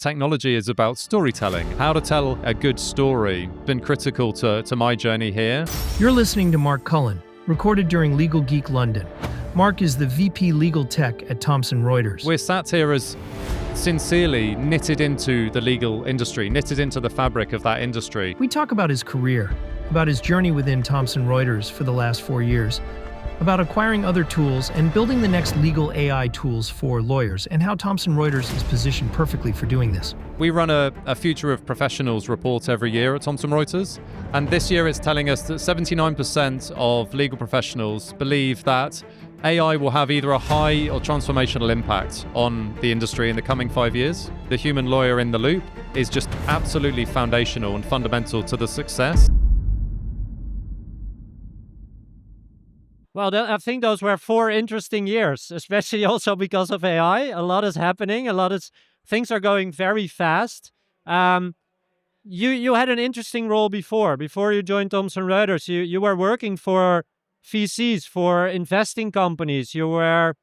Technology is about storytelling, how to tell a good story. Been critical to my journey here. You're listening to Mark Cullen, recorded during Legal Geek London. Mark is the VP Legal Tech at Thomson Reuters. We're sat here as sincerely knitted into the legal industry, knitted into the fabric of that industry. We talk about his career, about his journey within Thomson Reuters for the last 4 years, about acquiring other tools and building the next legal AI tools for lawyers, and how Thomson Reuters is positioned perfectly for doing this. We run a Future of Professionals report every year at Thomson Reuters, and this year it's telling us that 79% of legal professionals believe that AI will have either a high or transformational impact on the industry in the coming 5 years. The human lawyer in the loop is just absolutely foundational and fundamental to the success. Well, I think those were 4 interesting years, especially also because of AI. A lot is happening. Things are going very fast. You had an interesting role before you joined Thomson Reuters. You were working for VCs, for investing companies. You were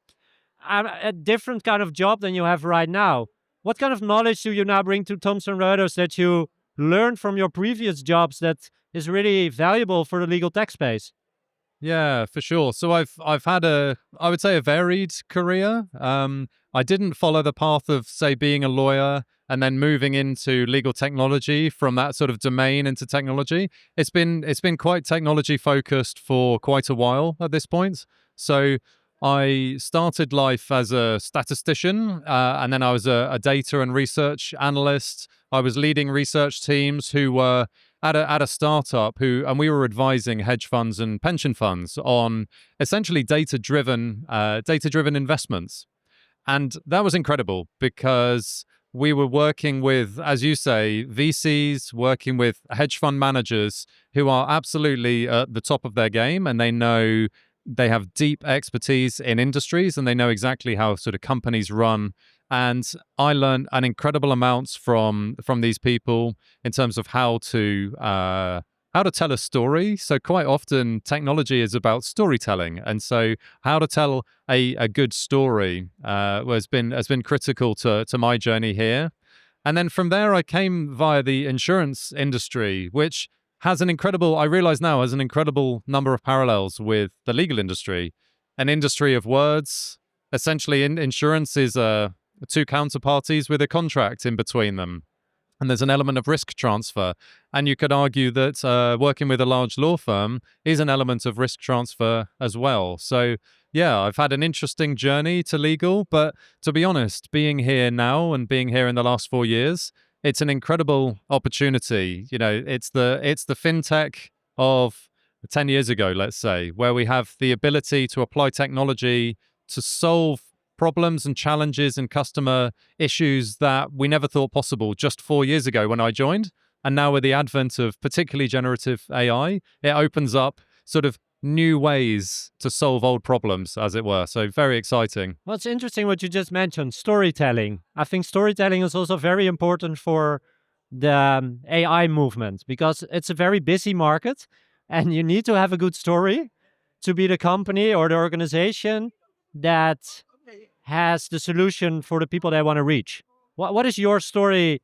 a different kind of job than you have right now. What kind of knowledge do you now bring to Thomson Reuters that you learned from your previous jobs that is really valuable for the legal tech space? Yeah, for sure. So I've had I would say a varied career. I didn't follow the path of, say, being a lawyer and then moving into legal technology from that sort of domain into technology. It's been quite technology focused for quite a while at this point. So I started life as a statistician, and then I was a data and research analyst. I was leading research teams who were at a startup and we were advising hedge funds and pension funds on essentially data-driven investments. And that was incredible because we were working with, as you say, VCs, working with hedge fund managers who are absolutely at the top of their game, and they have deep expertise in industries and they know exactly how sort of companies run. And I learned an incredible amount from these people in terms of how to tell a story. So quite often technology is about storytelling, and so how to tell a good story has been critical to my journey here. And then from there, I came via the insurance industry, which has I realize now, has an incredible number of parallels with the legal industry, an industry of words. Essentially, insurance is two counterparties with a contract in between them. And there's an element of risk transfer. And you could argue that working with a large law firm is an element of risk transfer as well. So yeah, I've had an interesting journey to legal, but to be honest, being here now and being here in the last 4 years, it's an incredible opportunity. You know, it's the fintech of 10 years ago, let's say, where we have the ability to apply technology to solve problems and challenges and customer issues that we never thought possible just 4 years ago when I joined. And now with the advent of particularly generative AI, it opens up sort of new ways to solve old problems, as it were. So very exciting. Well, it's interesting what you just mentioned, storytelling. I think storytelling is also very important for the AI movement because it's a very busy market and you need to have a good story to be the company or the organization that has the solution for the people they want to reach. What is your story?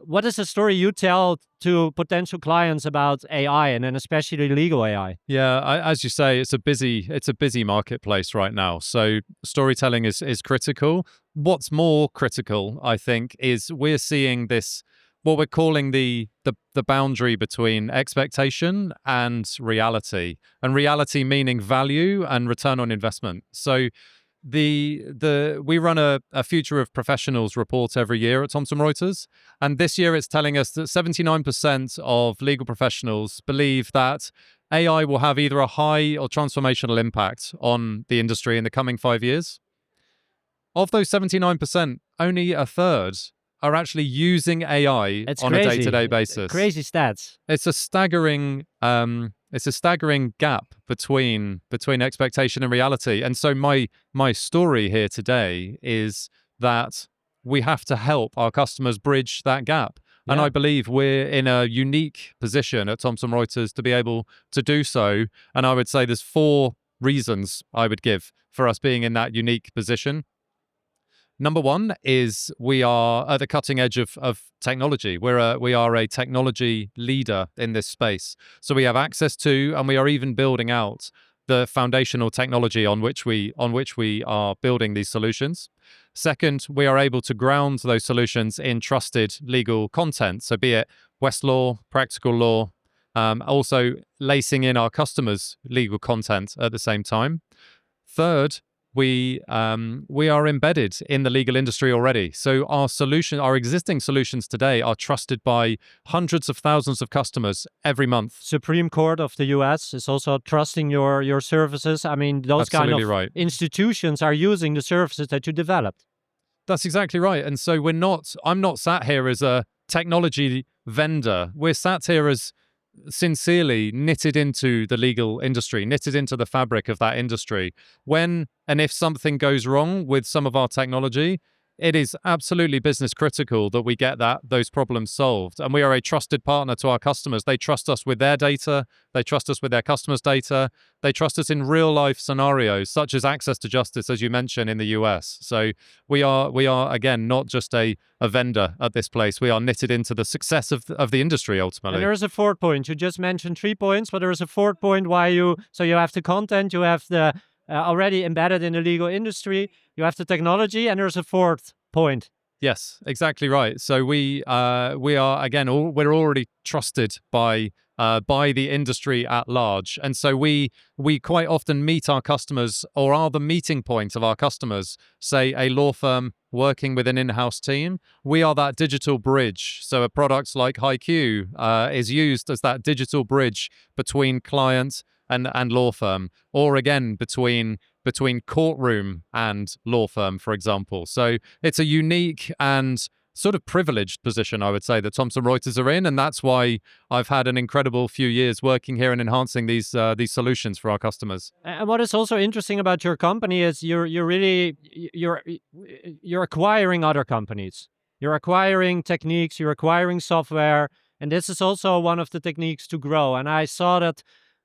What is the story you tell to potential clients about AI, and then especially legal AI? Yeah, as you say, it's a busy marketplace right now. So storytelling is critical. What's more critical, I think, is we're seeing this, what we're calling the boundary between expectation and reality meaning value and return on investment. So we run a Future of Professionals report every year at Thomson Reuters, and this year it's telling us that 79% of legal professionals believe that AI will have either a high or transformational impact on the industry in the coming 5 years. Of those 79%, only a third are actually using AI on a day-to-day basis. Crazy stats. It's a staggering gap between expectation and reality. And so my story here today is that we have to help our customers bridge that gap. Yeah. And I believe we're in a unique position at Thomson Reuters to be able to do so. And I would say there's 4 reasons I would give for us being in that unique position. Number one is we are at the cutting edge of technology. We are a technology leader in this space. So we have access to, and we are even building out the foundational technology on which we are building these solutions. Second, we are able to ground those solutions in trusted legal content. So be it Westlaw, practical law, also lacing in our customers' legal content at the same time. Third, we are embedded in the legal industry already. So our existing solutions today are trusted by hundreds of thousands of customers every month. Supreme Court of the US is also trusting your services. I mean, those Absolutely kind of right. institutions are using the services that you developed. That's exactly right. And so I'm not sat here as a technology vendor. We're sat here as sincerely knitted into the legal industry, knitted into the fabric of that industry. When and if something goes wrong with some of our technology, it is absolutely business critical that we get those problems solved. And we are a trusted partner to our customers. They trust us with their data. They trust us with their customers' data. They trust us in real life scenarios, such as access to justice, as you mentioned, in the US. So we are again, not just a vendor at this place. We are knitted into the success of the industry ultimately. And there is a fourth point. You just mentioned 3 points, but there is a fourth point so you have the content, you have the already embedded in the legal industry, you have the technology, and there's a fourth point. Yes, exactly right. So we are again, we're already trusted by the industry at large, and so we quite often meet our customers, or are the meeting point of our customers. Say a law firm working with an in-house team, we are that digital bridge. So a product like HiQ is used as that digital bridge between client and law firm, or again between courtroom and law firm, for example. So it's a unique and sort of privileged position, I would say, that Thomson Reuters are in, and that's why I've had an incredible few years working here and enhancing these solutions for our customers. And what is also interesting about your company is you're acquiring other companies. You're acquiring techniques, you're acquiring software, and this is also one of the techniques to grow. And I saw that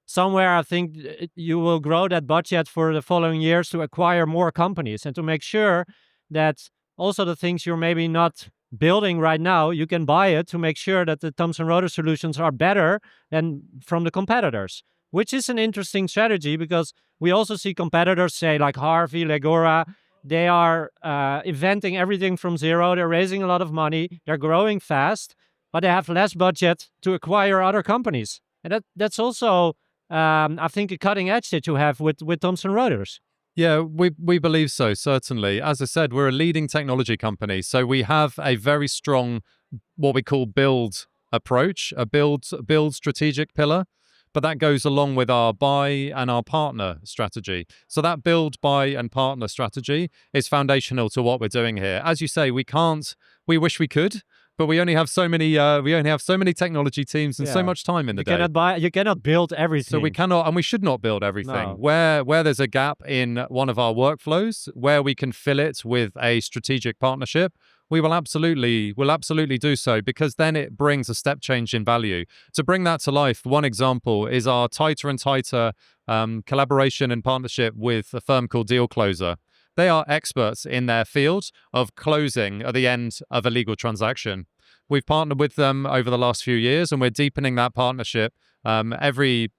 somewhere, I think you will grow that budget for the following years to acquire more companies and to make sure that also the things you're maybe not building right now, you can buy it to make sure that the Thomson Reuters solutions are better than from the competitors, which is an interesting strategy because we also see competitors say like Harvey, Legora, they are inventing everything from zero. They're raising a lot of money. They're growing fast, but they have less budget to acquire other companies. And that's also I think a cutting edge that you have with Thomson Reuters. Yeah, we believe so, certainly. As I said, we're a leading technology company. So we have a very strong, what we call build approach, a build strategic pillar. But that goes along with our buy and our partner strategy. So that build, buy, and partner strategy is foundational to what we're doing here. As you say, we wish we could, but we only have so many technology teams and so much time in the day. You cannot build everything. So we cannot, and we should not build everything. No. Where there's a gap in one of our workflows, where we can fill it with a strategic partnership, we will absolutely do so, because then it brings a step change in value. To bring that to life, one example is our tighter and tighter collaboration and partnership with a firm called Deal Closer. They are experts in their field of closing at the end of a legal transaction. We've partnered with them over the last few years, and we're deepening that partnership every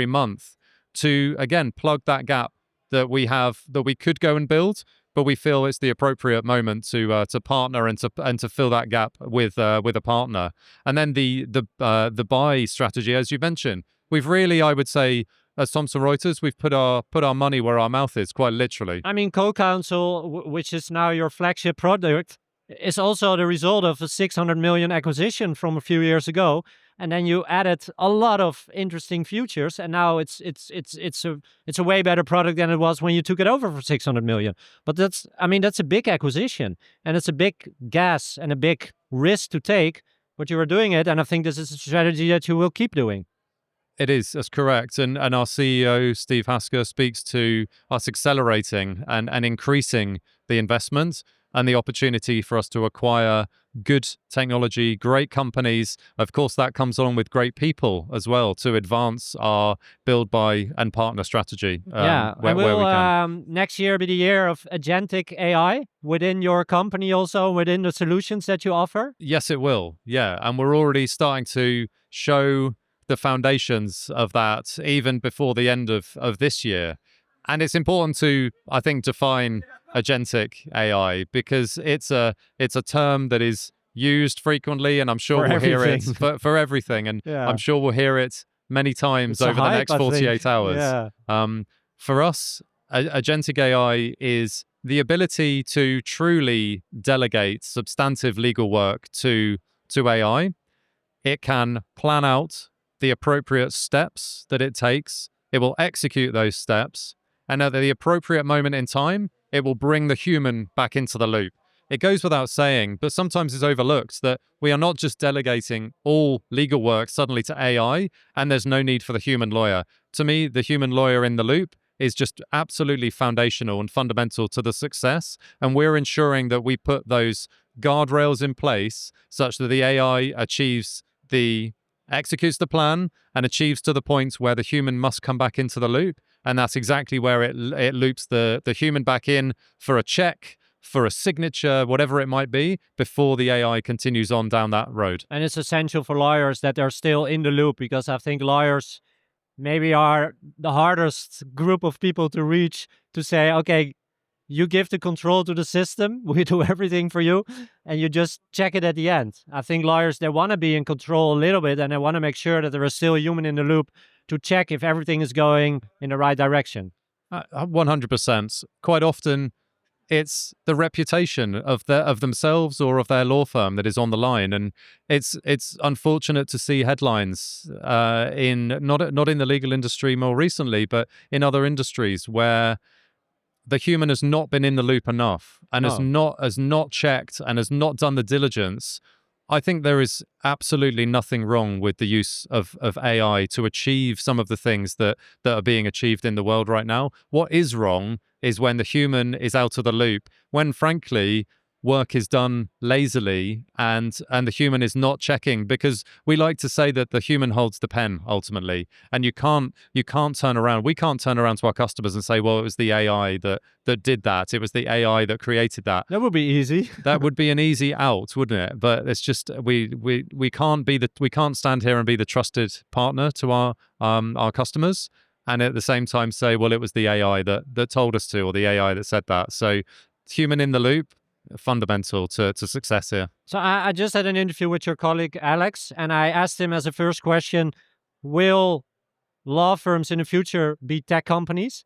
month to again plug that gap that we have, that we could go and build, but we feel it's the appropriate moment to partner and to fill that gap with a partner. And then the buy strategy, as you mentioned, we've really, I would say, as Thomson Reuters, we've put our money where our mouth is, quite literally. I mean, CoCounsel, which is now your flagship product, is also the result of a 600 million acquisition from a few years ago, and then you added a lot of interesting features, and now it's a way better product than it was when you took it over for 600 million. But that's a big acquisition, and it's a big gas and a big risk to take, but you are doing it, and I think this is a strategy that you will keep doing. It is, that's correct. And our CEO, Steve Hasker, speaks to us accelerating and increasing the investment. and the opportunity for us to acquire good technology, great companies. Of course, that comes along with great people as well to advance our build, buy, and partner strategy. And where will we can. next year be the year of agentic AI within your company, also within the solutions that you offer? Yes, it will. Yeah, and we're already starting to show the foundations of that even before the end of this year. And it's important to, I think, define agentic AI because it's a term that is used frequently, and I'm sure For we'll hear it everything. for everything, and Yeah. I'm sure we'll hear it many times It's a over the hype, next I think. 48 hours. Yeah. For us, agentic AI is the ability to truly delegate substantive legal work to AI. It can plan out the appropriate steps that it takes. It will execute those steps. And at the appropriate moment in time, it will bring the human back into the loop. It goes without saying, but sometimes it's overlooked that we are not just delegating all legal work suddenly to AI, and there's no need for the human lawyer. To me, the human lawyer in the loop is just absolutely foundational and fundamental to the success. And we're ensuring that we put those guardrails in place such that the AI executes the plan and achieves to the point where the human must come back into the loop. And that's exactly where it loops the human back in for a check, for a signature, whatever it might be, before the AI continues on down that road. And it's essential for lawyers that they're still in the loop, because I think lawyers maybe are the hardest group of people to reach, to say, okay, you give the control to the system, we do everything for you, and you just check it at the end. I think lawyers, they want to be in control a little bit, and they want to make sure that there is still a human in the loop to check if everything is going in the right direction. 100%. Quite often, it's the reputation of themselves or of their law firm that is on the line, and it's unfortunate to see headlines in not in the legal industry more recently, but in other industries where the human has not been in the loop enough and has not checked and has not done the diligence. I think there is absolutely nothing wrong with the use of AI to achieve some of the things that are being achieved in the world right now. What is wrong is when the human is out of the loop, when frankly work is done lazily and the human is not checking, because we like to say that the human holds the pen ultimately, and you can't turn around. We can't turn around to our customers and say, well, it was the AI that did that. It was the AI that created that. That would be easy. That would be an easy out, wouldn't it? But it's just we can't stand here and be the trusted partner to our customers, and at the same time say, well, it was the AI that told us to, or the AI that said that. So human in the loop, fundamental to success here. So I just had an interview with your colleague Alex, and I asked him as a first question, will law firms in the future be tech companies?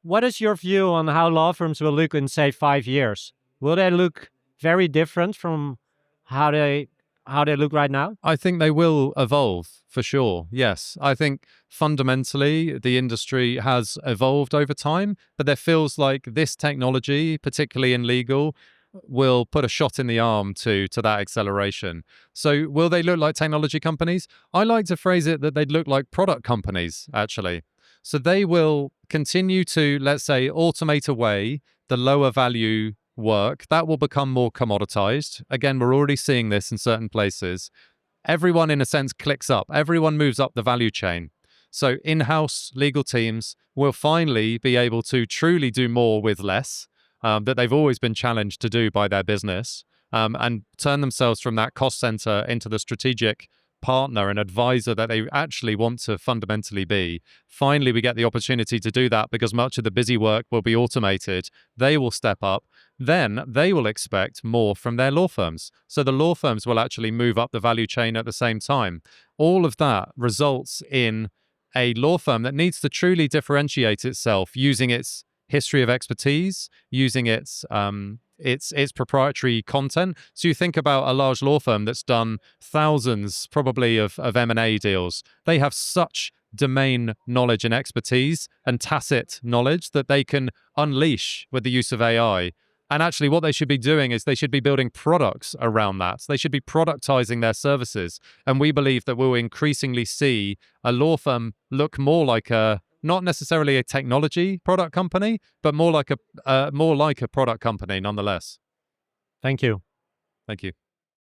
What is your view on how law firms will look in, say, 5 years? Will they look very different from how they look right now? I think they will evolve for sure. Yes. I think fundamentally the industry has evolved over time, but there feels like this technology, particularly in legal, will put a shot in the arm to that acceleration. So will they look like technology companies? I like to phrase it that they'd look like product companies, actually. So they will continue to, let's say, automate away the lower value work. That will become more commoditized. Again, we're already seeing this in certain places. Everyone, in a sense, clicks up. Everyone moves up the value chain. So in-house legal teams will finally be able to truly do more with less, that they've always been challenged to do by their business, and turn themselves from that cost center into the strategic partner and advisor that they actually want to fundamentally be. Finally, we get the opportunity to do that because much of the busy work will be automated. They will step up. Then they will expect more from their law firms. So the law firms will actually move up the value chain at the same time. All of that results in a law firm that needs to truly differentiate itself using its history of expertise, using its proprietary content. So you think about a large law firm that's done thousands probably of M&A deals. They have such domain knowledge and expertise and tacit knowledge that they can unleash with the use of AI. And actually what they should be doing is they should be building products around that. They should be productizing their services. And we believe that we'll increasingly see a law firm look more like not necessarily a technology product company, but more like a product company nonetheless. Thank you. Thank you.